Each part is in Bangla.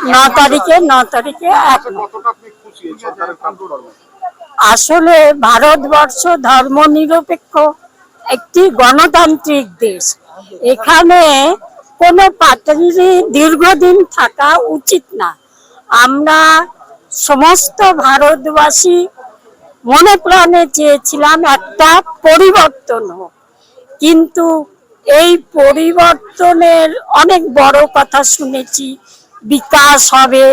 9 তারিখে আসলে ভারতবর্ষ ধর্মনিরপেক্ষ একটি গণতান্ত্রিক দেশ। এখানে কোনো পার্টিরই দীর্ঘদিন থাকা উচিত না। আমরা সমস্ত ভারতবাসী মনে প্রাণে চেয়েছিলাম একটা পরিবর্তন হোক, কিন্তু এই পরিবর্তনের অনেক বড় কথা শুনেছি। বিকাশ হবে,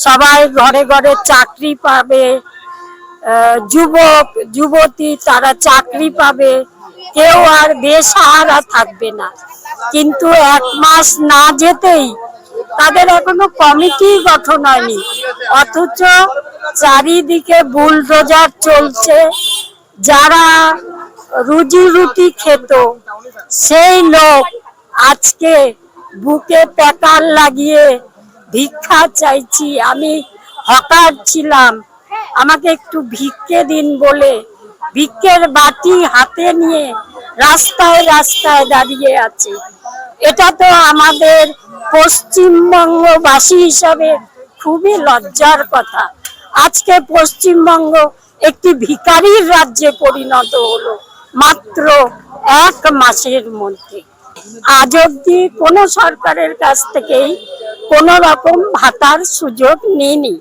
সবাই ঘরে ঘরে চাকরি পাবে, যুবক যুবতী তারা চাকরি পাবে, কেউ আর বেসাহারা থাকবে না। কিন্তু 1 মাস না যেতেই তাদের এখনো কমিটি গঠন হয়নি, অথচ চারিদিকে বুলডোজার চলছে। যারা রুজি রুটি খেত সেই লোক আজকে বুকে প্যাকার লাগিয়ে ভিক্ষা চাইছি। আমি হকার ছিলাম, আমাকে একটু ভিক্ষে দিন বলে ভিক্ষের বাটি হাতে নিয়ে রাস্তায় রাস্তায় দাঁড়িয়ে আছে। এটা তো আমাদের পশ্চিমবঙ্গবাসী হিসাবে খুবই লজ্জার কথা। আজকে পশ্চিমবঙ্গ একটি ভিখারির রাজ্যে পরিণত হলো মাত্র 1 মাসের মধ্যে। আজ অব্দি কোনো সরকারের কাছ থেকেই কোনো রকম ভাতার সুযোগ নিইনি।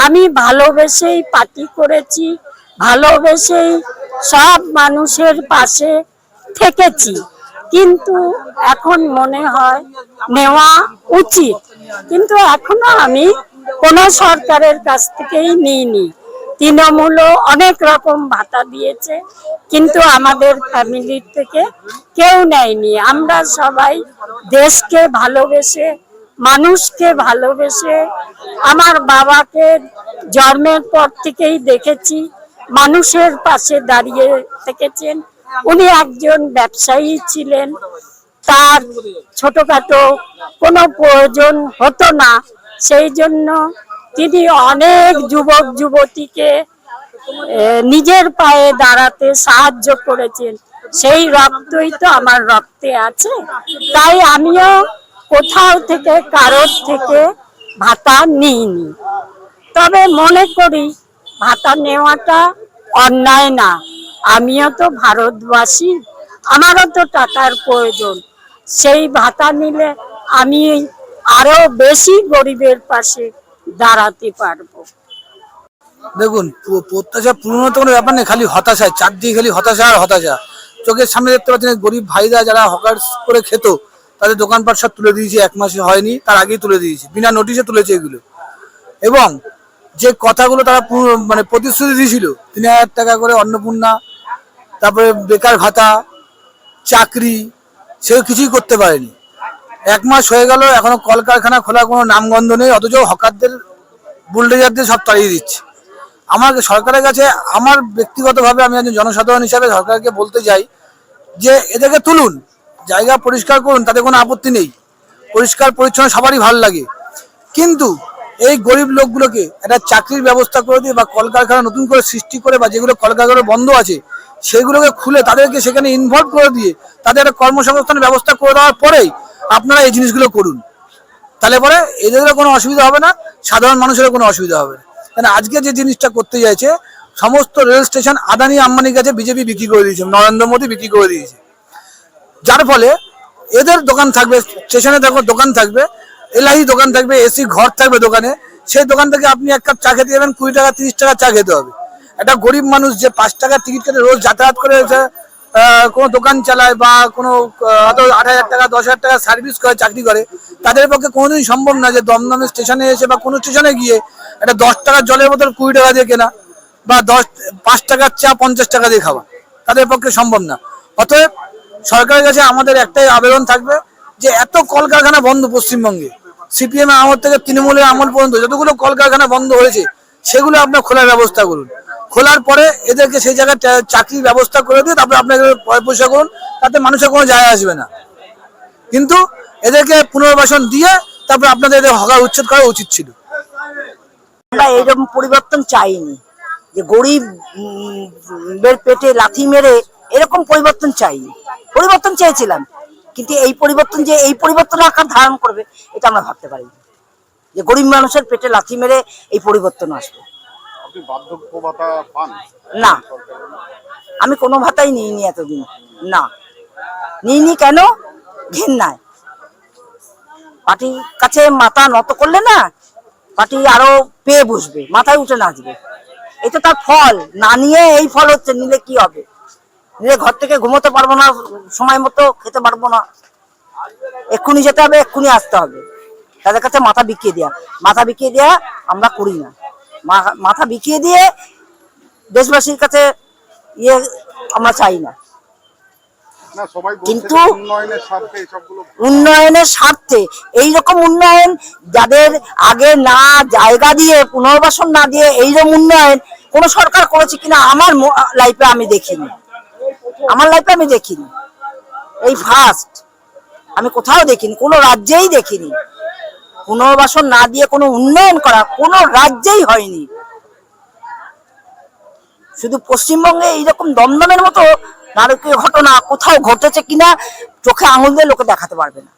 আমি ভালোবেসেই পার্টি করেছি, ভালোবেসেই সব মানুষের পাশে থেকেছি, কিন্তু এখন মনে হয় নেওয়া উচিত। কিন্তু এখনো আমি কোনো সরকারের কাছ থেকেই নিইনি। তৃণমূলও অনেক রকম ভাতা দিয়েছে, কিন্তু আমাদের ফ্যামিলির থেকে কেউ নেয়নি। আমরা সবাই দেশকে ভালোবেসে, মানুষকে ভালোবেসে, আমার বাবাকে জন্মের পর থেকেই দেখেছি মানুষের পাশে দাঁড়িয়ে থেকেছেন। উনি একজন ব্যবসায়ী ছিলেন, তার ছোটখাটো কোনো প্রয়োজন হতো না, সেই জন্য তিনি অনেক যুবক যুবতীকে নিজের পায়ে দাঁড়াতে সাহায্য করেছেন। সেই রক্তই তো আমার রক্তে আছে, তাই আমিও কোথাও থেকে কারোর থেকে ভাতা নিইনি। তবে মনে করি ভাতা নেওয়াটা অন্যায় না। আমিও তো ভারতবাসী, আমারও তো টাকার প্রয়োজন। সেই ভাতা নিলে আমি আরো বেশি গরিবের পাশে দাঁড়াতে পারবো। দেখুন, প্রত্যাশা পূরণ তো কোনো ব্যাপার নেই, খালি হতাশায় চারদিকে খালি হতাশা আর হতাশা। চোখের সামনে দেখতে পাচ্ছেন গরিব ভাইরা যারা হকার করে খেত, তাদের দোকানপাট সব তুলে দিয়েছে। 1 মাসে হয়নি, তার আগেই তুলে দিয়েছে, বিনা নোটিশে তুলেছে এগুলো। এবং যে কথাগুলো তারা মানে প্রতিশ্রুতি দিয়েছিল, 3000 টাকা করে অন্নপূর্ণা, তারপরে বেকার ভাতা, চাকরি, সেও কিছুই করতে পারেনি। 1 মাস হয়ে গেল, এখনো কলকারখানা খোলার কোনো নামগন্ধ নেই, অথচ হকারদের বুলডোজারদের সব তাড়িয়ে দিচ্ছে। আমাকে সরকারের কাছে, আমার ব্যক্তিগতভাবে আমি একজন জনসাধারণ হিসাবে সরকারকে বলতে চাই যে এদেরকে তুলুন, জায়গা পরিষ্কার করুন, তাতে কোনো আপত্তি নেই। পরিষ্কার পরিচ্ছন্ন সবারই ভালো লাগে, কিন্তু এই গরিব লোকগুলোকে একটা চাকরির ব্যবস্থা করে দিয়ে, বা কলকারখানা নতুন করে সৃষ্টি করে, বা যেগুলো কলকারখানা বন্ধ আছে সেগুলোকে খুলে তাদেরকে সেখানে ইনভলভ করে দিয়ে তাদের একটা কর্মসংস্থানের ব্যবস্থা করে দেওয়ার পরেই আপনারা এই জিনিসগুলো করুন। তাহলে পরে এদেরও কোনো অসুবিধা হবে না, সাধারণ মানুষেরও কোনো অসুবিধা হবে না। কেন আজকে যে জিনিসটা করতে চাইছে, সমস্ত রেল স্টেশন আদানি আম্বানির কাছে বিজেপি বিক্রি করে দিয়েছে, নরেন্দ্র মোদী বিক্রি করে দিয়েছে। যার ফলে এদের দোকান থাকবে, স্টেশনে দেখো দোকান থাকবে, এলআই দোকান থাকবে, এসি ঘর থাকবে দোকানে। সেই দোকান থেকে আপনি 1 কাপ চা খেতে যাবেন, 20 টাকা 30 টাকা চা খেতে হবে। একটা গরিব মানুষ যে 5 টাকার টিকিট কেটে রোজ যাতায়াত করে কোনো দোকান চালায়, বা কোনো হয়তো 8,000 টাকা 10,000 টাকা সার্ভিস করে, চাকরি করে, তাদের পক্ষে কোনোদিন সম্ভব না যে দমদমে স্টেশনে এসে বা কোনো স্টেশনে গিয়ে একটা 10 টাকার জলের বোতল 20 টাকা দিয়ে কেনা, বা 5 টাকার চা 50 টাকা দিয়ে খাওয়া, তাদের পক্ষে সম্ভব না। অতএব সরকারের কাছে আমাদের একটাই আবেদন থাকবে যে এত কলকারখানা বন্ধ পশ্চিমবঙ্গে, সিপিএম এর আমল থেকে তৃণমূলের আমল পর্যন্ত যতগুলো কলকারখানা বন্ধ হয়েছে সেগুলো আপনার খোলার ব্যবস্থা করুন। খোলার পরে এদেরকে সেই জায়গায় চাকরির ব্যবস্থা করে দিয়ে তারপরে আপনাকে পয়সা করুন, তাতে মানুষের কোনো যায় আসবে না। কিন্তু এদেরকে পুনর্বাসন দিয়ে তারপরে আপনাদের এদের হকার উচ্ছেদ করা উচিত ছিল। আমরা এরকম পরিবর্তন চাইনি যে গরিবের পেটে লাথি মেরে এরকম পরিবর্তন চাইনি। পরিবর্তন চেয়েছিলাম, কিন্তু এই পরিবর্তন যে এই পরিবর্তন আকার ধারণ করবে এটা আমরা ভাবতে পারিনি। যে গরিব মানুষের পেটে লাথি মেরে এই পরিবর্তন আসবে। আপনি বার্ধক্য ভাতা পান? না, আমি কোনো ভাতাই নিইনি এতদিন, না নিইনি। কেন? ঘেন্নায়। পার্টির কাছে মাথা নত করলে না, পার্টি আরো পেয়ে বসবে, মাথায় উঠে নাচবে। এটা তার ফল। না নিয়ে এই ফল হচ্ছে, নিলে কি হবে? নিলে ঘর থেকে ঘুমোতে পারবো না, সময় মতো খেতে পারবো না, এক্ষুনি যেতে হবে, এক্ষুনি আসতে হবে। তাদের কাছে মাথা বিকিয়ে দেয়া, মাথা বিকিয়ে দেয়া আমরা করি না। মাথা বিকিয়ে দিয়ে দেশবাসীর কাছে ইয়ে আমরা চাই না। না, সবাই বলছে কিন্তু যে উন্নয়নের স্বার্থে এসবগুলো। উন্নয়নের স্বার্থে এইরকম উন্নয়ন, যাদের আগে না জায়গা দিয়ে পুনর্বাসন না দিয়ে এইরকম উন্নয়ন কোন সরকার করেছে কিনা আমার লাইফে আমি দেখিনি। আমার লাইফে আমি দেখিনি, এই ফার্স্ট। আমি কোথাও দেখিনি, কোনো রাজ্যেই দেখিনি পুনর্বাসন না দিয়ে কোনো উন্নয়ন করা, কোনো রাজ্যেই হয়নি। শুধু পশ্চিমবঙ্গে এইরকম দমদমের মতো নারকীয় ঘটনা কোথাও ঘটেছে কিনা চোখে আঙুল দিয়ে লোকে দেখাতে পারবে না।